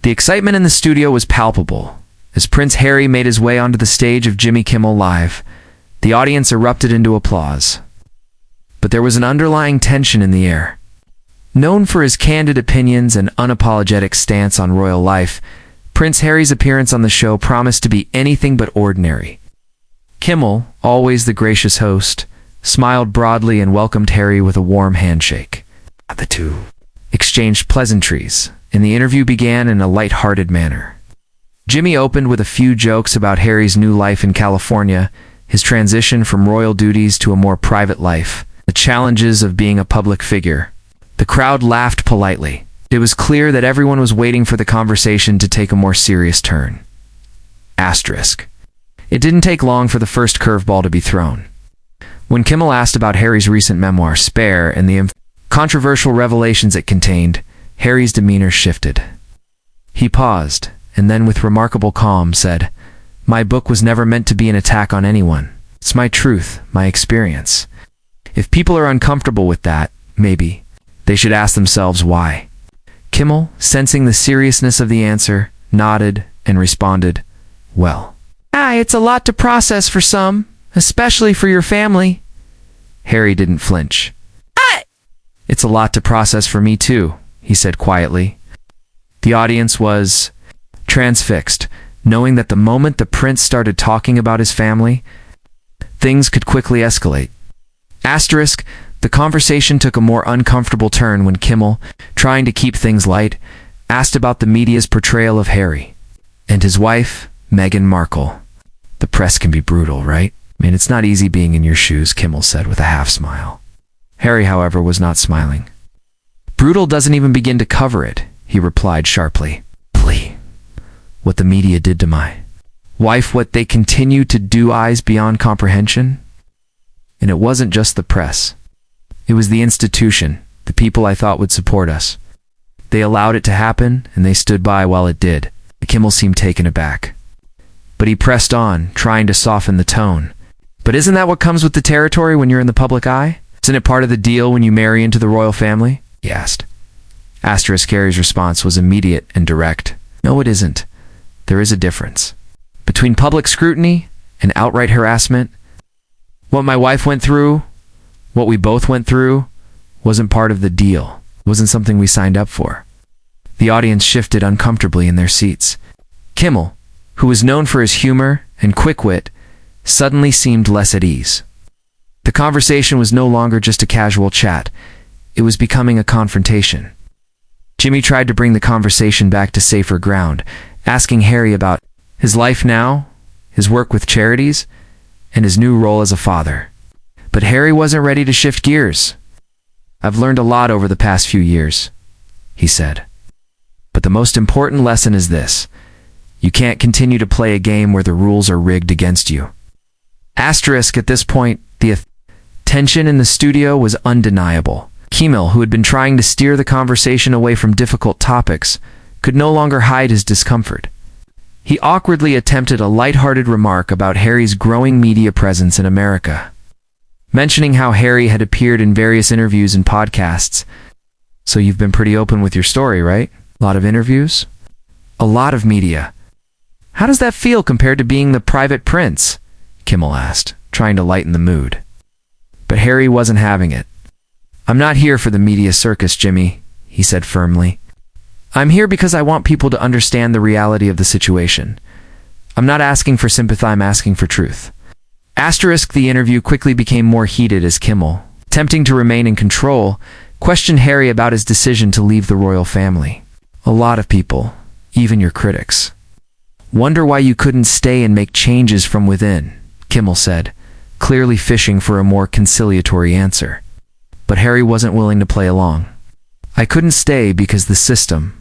The excitement in the studio was palpable. As Prince Harry made his way onto the stage of Jimmy Kimmel Live, the audience erupted into applause. But there was an underlying tension in the air. Known for his candid opinions and unapologetic stance on royal life, Prince Harry's appearance on the show promised to be anything but ordinary. Kimmel, always the gracious host, smiled broadly and welcomed Harry with a warm handshake. The two exchanged pleasantries, and the interview began in a light-hearted manner. Jimmy opened with a few jokes about Harry's new life in California, his transition from royal duties to a more private life, the challenges of being a public figure. The crowd laughed politely. It was clear that everyone was waiting for the conversation to take a more serious turn. Asterisk. It didn't take long for the first curveball to be thrown. When Kimmel asked about Harry's recent memoir, Spare, and the controversial revelations it contained, Harry's demeanor shifted. He paused, and then with remarkable calm said, "My book was never meant to be an attack on anyone. It's my truth, my experience. If people are uncomfortable with that, maybe they should ask themselves why." Kimmel, sensing the seriousness of the answer, nodded and responded, "Well, it's a lot to process for some, especially for your family." Harry didn't flinch. "It's a lot to process for me too," he said quietly. The audience was transfixed, knowing that the moment the prince started talking about his family, things could quickly escalate. Asterisk, the conversation took a more uncomfortable turn when Kimmel, trying to keep things light, asked about the media's portrayal of Harry and his wife, Meghan Markle. "The press can be brutal, right? I mean, it's not easy being in your shoes," Kimmel said with a half-smile. Harry, however, was not smiling. "Brutal doesn't even begin to cover it," he replied sharply. "What the media did to my wife, what they continue to do, eyes beyond comprehension. And it wasn't just the press. It was the institution, the people I thought would support us. They allowed it to happen, and they stood by while it did." Kimmel seemed taken aback. But he pressed on, trying to soften the tone. "But isn't that what comes with the territory when you're in the public eye? Isn't it part of the deal when you marry into the royal family?" he asked. Asterisk. Harry's response was immediate and direct. "No, it isn't. There is a difference between public scrutiny and outright harassment. What my wife went through, what we both went through, wasn't part of the deal. It wasn't something we signed up for." The audience shifted uncomfortably in their seats. Kimmel, who was known for his humor and quick wit, suddenly seemed less at ease. The conversation was no longer just a casual chat. It was becoming a confrontation. Jimmy tried to bring the conversation back to safer ground, asking Harry about his life now, his work with charities, and his new role as a father. But Harry wasn't ready to shift gears. "I've learned a lot over the past few years," he said. "But the most important lesson is this. You can't continue to play a game where the rules are rigged against you." Asterisk. At this point, the tension in the studio was undeniable. Kimmel, who had been trying to steer the conversation away from difficult topics, could no longer hide his discomfort. He awkwardly attempted a light-hearted remark about Harry's growing media presence in America, mentioning how Harry had appeared in various interviews and podcasts. "So you've been pretty open with your story, right? A lot of interviews? A lot of media. How does that feel compared to being the private prince?" Kimmel asked, trying to lighten the mood. But Harry wasn't having it. "I'm not here for the media circus, Jimmy," he said firmly. "I'm here because I want people to understand the reality of the situation. I'm not asking for sympathy, I'm asking for truth." Asterisk. The interview quickly became more heated as Kimmel, attempting to remain in control, questioned Harry about his decision to leave the royal family. "A lot of people, even your critics, wonder why you couldn't stay and make changes from within," Kimmel said, clearly fishing for a more conciliatory answer. But Harry wasn't willing to play along. "I couldn't stay because the system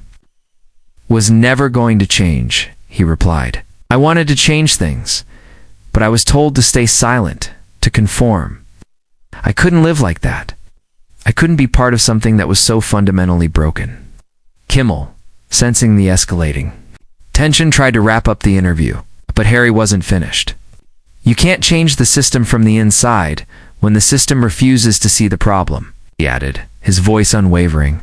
was never going to change," he replied. "I wanted to change things, but I was told to stay silent, to conform. I couldn't live like that. I couldn't be part of something that was so fundamentally broken." Kimmel, sensing the escalating tension, tried to wrap up the interview, but Harry wasn't finished. "You can't change the system from the inside when the system refuses to see the problem," he added, his voice unwavering.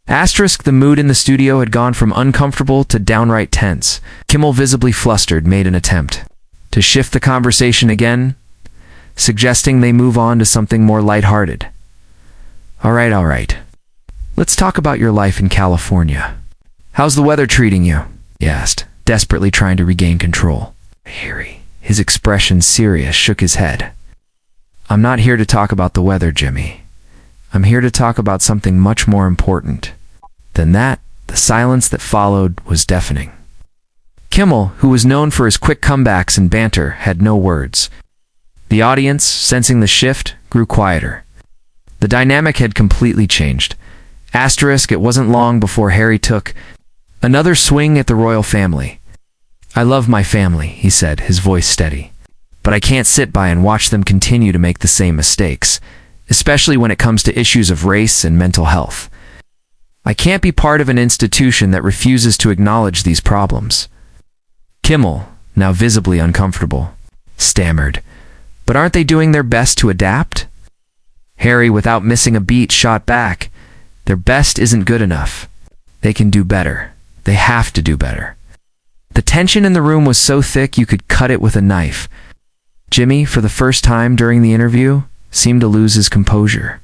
Asterisk, the mood in the studio had gone from uncomfortable to downright tense. Kimmel, visibly flustered, made an attempt to shift the conversation again, suggesting they move on to something more lighthearted. All right. Let's talk about your life in California. How's the weather treating you? He asked, desperately trying to regain control. Harry, his expression serious, shook his head. I'm not here to talk about the weather, Jimmy. I'm here to talk about something much more important than that. The silence that followed was deafening. Kimmel, who was known for his quick comebacks and banter, had no words. The audience, sensing the shift, grew quieter. The dynamic had completely changed. Asterisk, it wasn't long before Harry took another swing at the royal family. I love my family, he said, his voice steady. But I can't sit by and watch them continue to make the same mistakes, especially when it comes to issues of race and mental health. I can't be part of an institution that refuses to acknowledge these problems. Kimmel, now visibly uncomfortable, stammered, but aren't they doing their best to adapt? Harry, without missing a beat, shot back. Their best isn't good enough. They can do better. They have to do better. The tension in the room was so thick you could cut it with a knife. Jimmy, for the first time during the interview, seemed to lose his composure.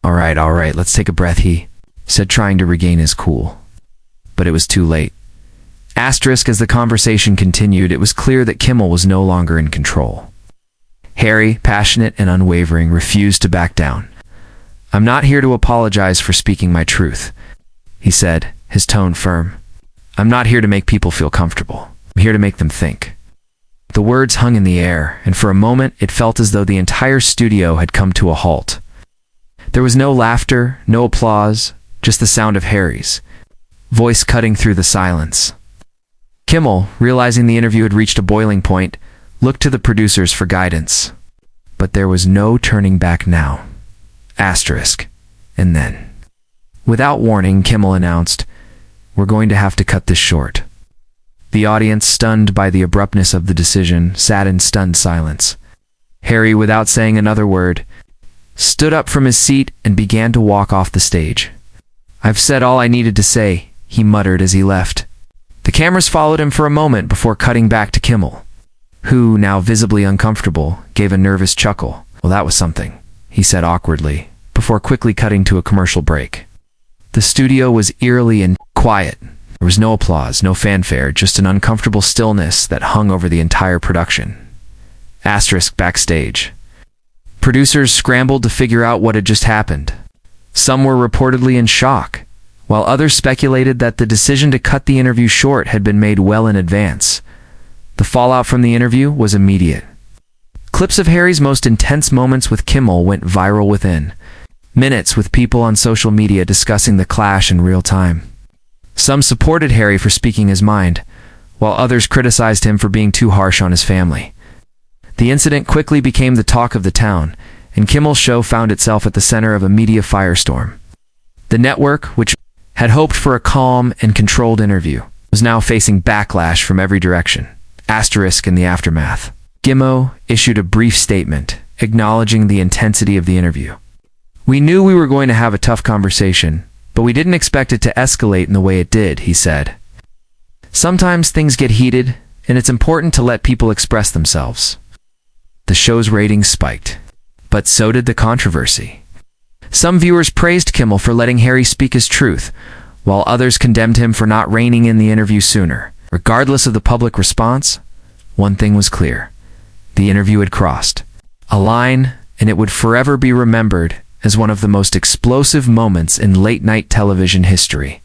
All right, let's take a breath, he said, trying to regain his cool. But it was too late. Asterisk, as the conversation continued, it was clear that Kimmel was no longer in control. Harry, passionate and unwavering, refused to back down. I'm not here to apologize for speaking my truth, he said, his tone firm. I'm not here to make people feel comfortable. I'm here to make them think. The words hung in the air, and for a moment it felt as though the entire studio had come to a halt. There was no laughter, no applause, just the sound of Harry's voice cutting through the silence. Kimmel, realizing the interview had reached a boiling point, looked to the producers for guidance. But there was no turning back now. Asterisk. And then, without warning, Kimmel announced, "We're going to have to cut this short." The audience, stunned by the abruptness of the decision, sat in stunned silence. Harry, without saying another word, stood up from his seat and began to walk off the stage. "I've said all I needed to say," he muttered as he left. The cameras followed him for a moment before cutting back to Kimmel, who, now visibly uncomfortable, gave a nervous chuckle. "Well, that was something," he said awkwardly, before quickly cutting to a commercial break. The studio was eerily and quiet. There was no applause, no fanfare, just an uncomfortable stillness that hung over the entire production. Asterisk, backstage. Producers scrambled to figure out what had just happened. Some were reportedly in shock, while others speculated that the decision to cut the interview short had been made well in advance. The fallout from the interview was immediate. Clips of Harry's most intense moments with Kimmel went viral within minutes, with people on social media discussing the clash in real time. Some supported Harry for speaking his mind, while others criticized him for being too harsh on his family. The incident quickly became the talk of the town, and Kimmel's show found itself at the center of a media firestorm. The network, which had hoped for a calm and controlled interview, was now facing backlash from every direction. Asterisk, in the aftermath, Gimmo issued a brief statement acknowledging the intensity of the interview. "We knew we were going to have a tough conversation, but we didn't expect it to escalate in the way it did," he said. "Sometimes things get heated, and it's important to let people express themselves." The show's ratings spiked, but so did the controversy. Some viewers praised Kimmel for letting Harry speak his truth, while others condemned him for not reining in the interview sooner. Regardless of the public response, one thing was clear. The interview had crossed a line, and it would forever be remembered as one of the most explosive moments in late-night television history.